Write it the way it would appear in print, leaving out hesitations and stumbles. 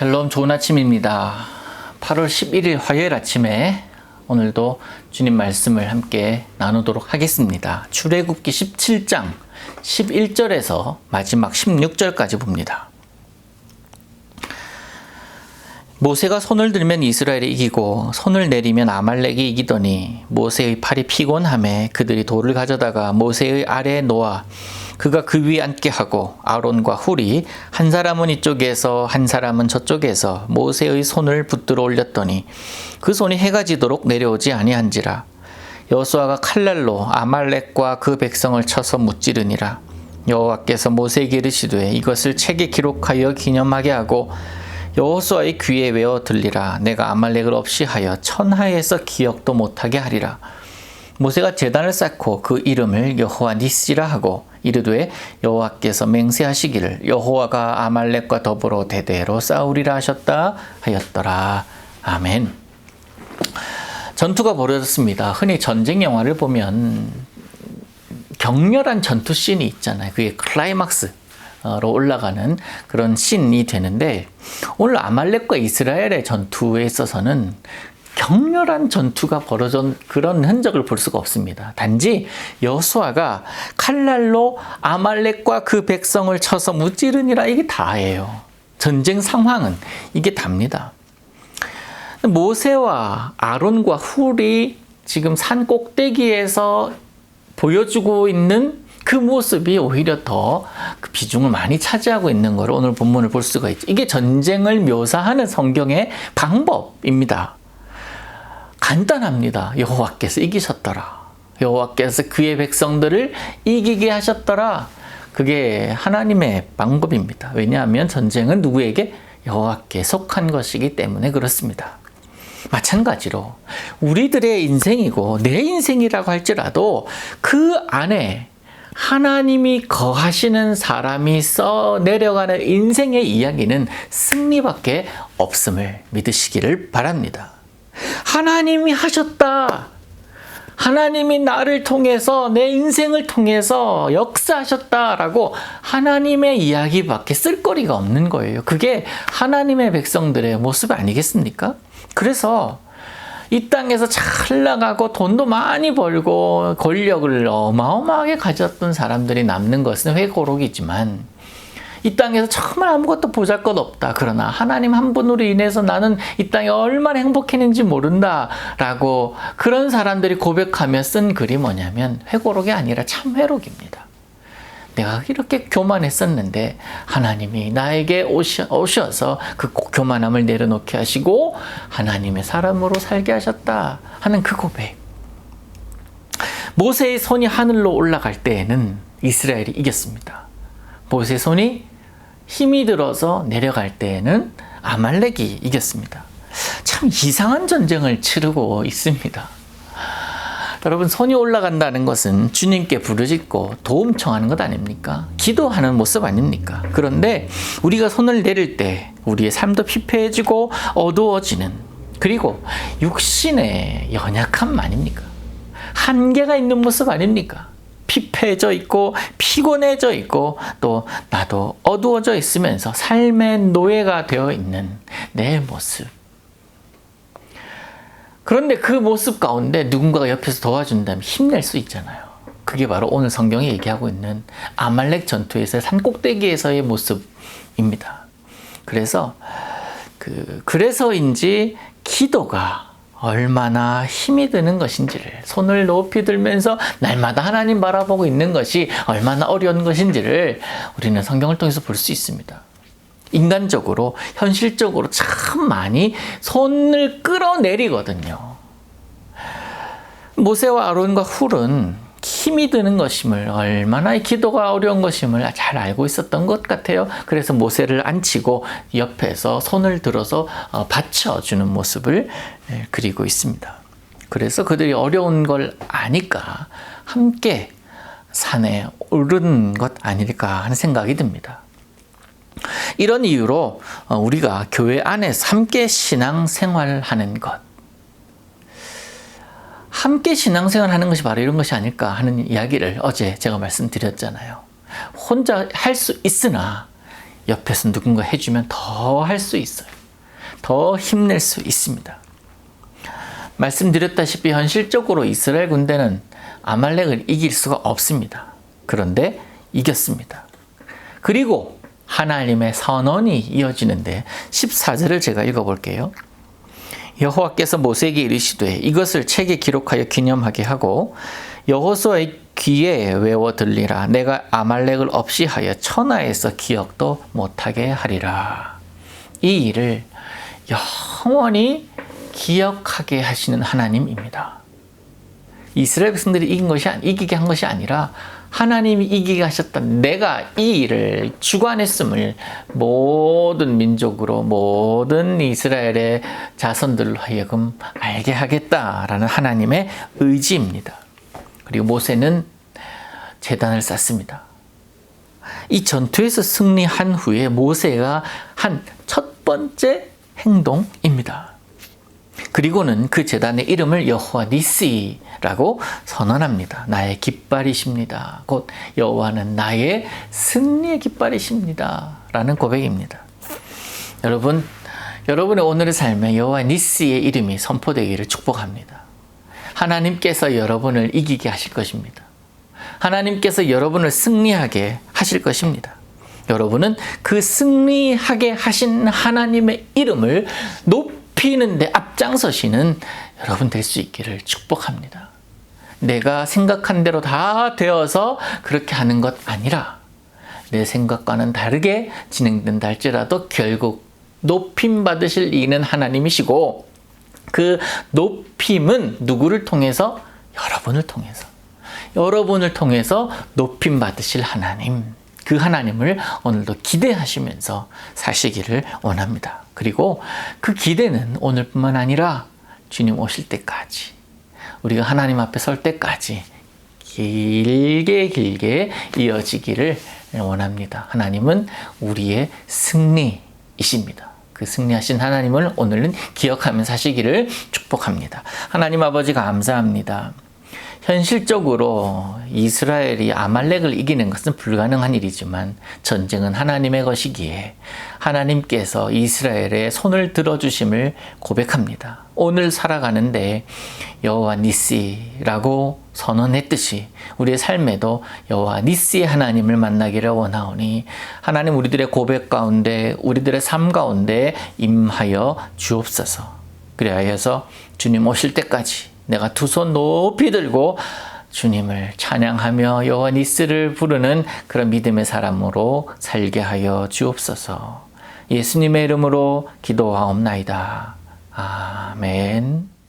샬롬, 좋은 아침입니다. 8월 11일 화요일 아침에 오늘도 주님 말씀을 함께 나누도록 하겠습니다. 출애굽기 17장 11절에서 마지막 16절까지 봅니다. 모세가 손을 들면 이스라엘이 이기고 손을 내리면 아말렉이 이기더니 모세의 팔이 피곤하매 그들이 돌을 가져다가 모세의 아래에 놓아 그가 그 위에 앉게 하고 아론과 훌이 한 사람은 이쪽에서 한 사람은 저쪽에서 모세의 손을 붙들어 올렸더니 그 손이 해가 지도록 내려오지 아니한지라. 여호수아가 칼날로 아말렉과 그 백성을 쳐서 무찌르니라. 여호와께서 모세에게 이르시되 이것을 책에 기록하여 기념하게 하고 여호수아의 귀에 외어 들리라. 내가 아말렉을 없이 하여 천하에서 기억도 못하게 하리라. 모세가 제단을 쌓고 그 이름을 여호와 니시라 하고 이르되 여호와께서 맹세하시기를 여호와가 아말렉과 더불어 대대로 싸우리라 하셨다 하였더라. 아멘. 전투가 벌어졌습니다. 흔히 전쟁 영화를 보면 격렬한 전투 씬이 있잖아요. 그게 클라이막스로 올라가는 그런 씬이 되는데 오늘 아말렉과 이스라엘의 전투에 있어서는 격렬한 전투가 벌어진 그런 흔적을 볼 수가 없습니다. 단지 여호수아가 칼날로 아말렉과 그 백성을 쳐서 무찌르니라, 이게 다예요. 전쟁 상황은 이게 답니다. 모세와 아론과 훌이 지금 산 꼭대기에서 보여주고 있는 그 모습이 오히려 더 그 비중을 많이 차지하고 있는 걸 오늘 본문을 볼 수가 있죠. 이게 전쟁을 묘사하는 성경의 방법입니다. 간단합니다. 여호와께서 이기셨더라. 여호와께서 그의 백성들을 이기게 하셨더라. 그게 하나님의 방법입니다. 왜냐하면 전쟁은 누구에게? 여호와께 속한 것이기 때문에 그렇습니다. 마찬가지로 우리들의 인생이고 내 인생이라고 할지라도 그 안에 하나님이 거하시는 사람이 써 내려가는 인생의 이야기는 승리밖에 없음을 믿으시기를 바랍니다. 하나님이 하셨다. 하나님이 나를 통해서 내 인생을 통해서 역사하셨다라고 하나님의 이야기밖에 쓸거리가 없는 거예요. 그게 하나님의 백성들의 모습 아니겠습니까? 그래서 이 땅에서 잘 나가고 돈도 많이 벌고 권력을 어마어마하게 가졌던 사람들이 남는 것은 회고록이지만 이 땅에서 정말 아무것도 보잘것없다. 그러나 하나님 한 분으로 인해서 나는 이 땅에 얼마나 행복했는지 모른다라고 그런 사람들이 고백하며 쓴 글이 뭐냐면 회고록이 아니라 참회록입니다. 내가 이렇게 교만했었는데 하나님이 나에게 오셔서 그 교만함을 내려놓게 하시고 하나님의 사람으로 살게 하셨다 하는 그 고백. 모세의 손이 하늘로 올라갈 때에는 이스라엘이 이겼습니다. 모세의 손이 힘이 들어서 내려갈 때에는 아말렉이 이겼습니다. 참 이상한 전쟁을 치르고 있습니다. 여러분, 손이 올라간다는 것은 주님께 부르짖고 도움 청하는 것 아닙니까? 기도하는 모습 아닙니까? 그런데 우리가 손을 내릴 때 우리의 삶도 피폐해지고 어두워지는, 그리고 육신의 연약함 아닙니까? 한계가 있는 모습 아닙니까? 피폐해져 있고 피곤해져 있고 또 나도 어두워져 있으면서 삶의 노예가 되어 있는 내 모습. 그런데 그 모습 가운데 누군가가 옆에서 도와준다면 힘낼 수 있잖아요. 그게 바로 오늘 성경이 얘기하고 있는 아말렉 전투에서의 산꼭대기에서의 모습입니다. 그래서인지 기도가 얼마나 힘이 드는 것인지를, 손을 높이 들면서 날마다 하나님 바라보고 있는 것이 얼마나 어려운 것인지를 우리는 성경을 통해서 볼 수 있습니다. 인간적으로, 현실적으로 참 많이 손을 끌어내리거든요. 모세와 아론과 훌은 힘이 드는 것임을, 얼마나 기도가 어려운 것임을 잘 알고 있었던 것 같아요. 그래서 모세를 앉히고 옆에서 손을 들어서 받쳐주는 모습을 그리고 있습니다. 그래서 그들이 어려운 걸 아니까 함께 산에 오른 것 아닐까 하는 생각이 듭니다. 이런 이유로 우리가 교회 안에서 함께 신앙생활하는 것, 함께 신앙생활하는 것이 바로 이런 것이 아닐까 하는 이야기를 어제 제가 말씀드렸잖아요. 혼자 할 수 있으나 옆에서 누군가 해주면 더 할 수 있어요. 더 힘낼 수 있습니다. 말씀드렸다시피 현실적으로 이스라엘 군대는 아말렉을 이길 수가 없습니다. 그런데 이겼습니다. 그리고 하나님의 선언이 이어지는데 14절을 제가 읽어볼게요. 여호와께서 모세에게 이르시되 이것을 책에 기록하여 기념하게 하고 여호수아의 귀에 외워 들리라. 내가 아말렉을 없이 하여 천하에서 기억도 못하게 하리라. 이 일을 영원히 기억하게 하시는 하나님입니다. 이스라엘 백성들이 이기게 한 것이 아니라 하나님이 이기게 하셨다. 내가 이 일을 주관했음을 모든 민족으로 모든 이스라엘의 자손들로 하여금 알게 하겠다라는 하나님의 의지입니다. 그리고 모세는 제단을 쌓습니다. 이 전투에서 승리한 후에 모세가 한 첫 번째 행동입니다. 그리고는 그 제단의 이름을 여호와 니시라고 선언합니다. 나의 깃발이십니다. 곧 여호와는 나의 승리의 깃발이십니다. 라는 고백입니다. 여러분의 오늘의 삶에 여호와 니시의 이름이 선포되기를 축복합니다. 하나님께서 여러분을 이기게 하실 것입니다. 하나님께서 여러분을 승리하게 하실 것입니다. 여러분은 그 승리하게 하신 하나님의 이름을 높이는 데 앞장서시는 여러분 될 수 있기를 축복합니다. 내가 생각한 대로 다 되어서 그렇게 하는 것 아니라 내 생각과는 다르게 진행된다 할지라도 결국 높임 받으실 이는 하나님이시고 그 높임은 누구를 통해서? 여러분을 통해서 높임 받으실 하나님, 그 하나님을 오늘도 기대하시면서 사시기를 원합니다. 그리고 그 기대는 오늘뿐만 아니라 주님 오실 때까지, 우리가 하나님 앞에 설 때까지 길게 이어지기를 원합니다. 하나님은 우리의 승리이십니다. 그 승리하신 하나님을 오늘은 기억하면서 사시기를 축복합니다. 하나님 아버지 감사합니다. 현실적으로 이스라엘이 아말렉을 이기는 것은 불가능한 일이지만 전쟁은 하나님의 것이기에 하나님께서 이스라엘의 손을 들어주심을 고백합니다. 오늘 살아가는데 여호와 니시라고 선언했듯이 우리의 삶에도 여호와 니시의 하나님을 만나기를 원하오니 하나님 우리들의 고백 가운데 우리들의 삶 가운데 임하여 주옵소서. 그리하여서 주님 오실 때까지 내가 두 손 높이 들고 주님을 찬양하며 여호와 니스를 부르는 그런 믿음의 사람으로 살게 하여 주옵소서. 예수님의 이름으로 기도하옵나이다. 아멘.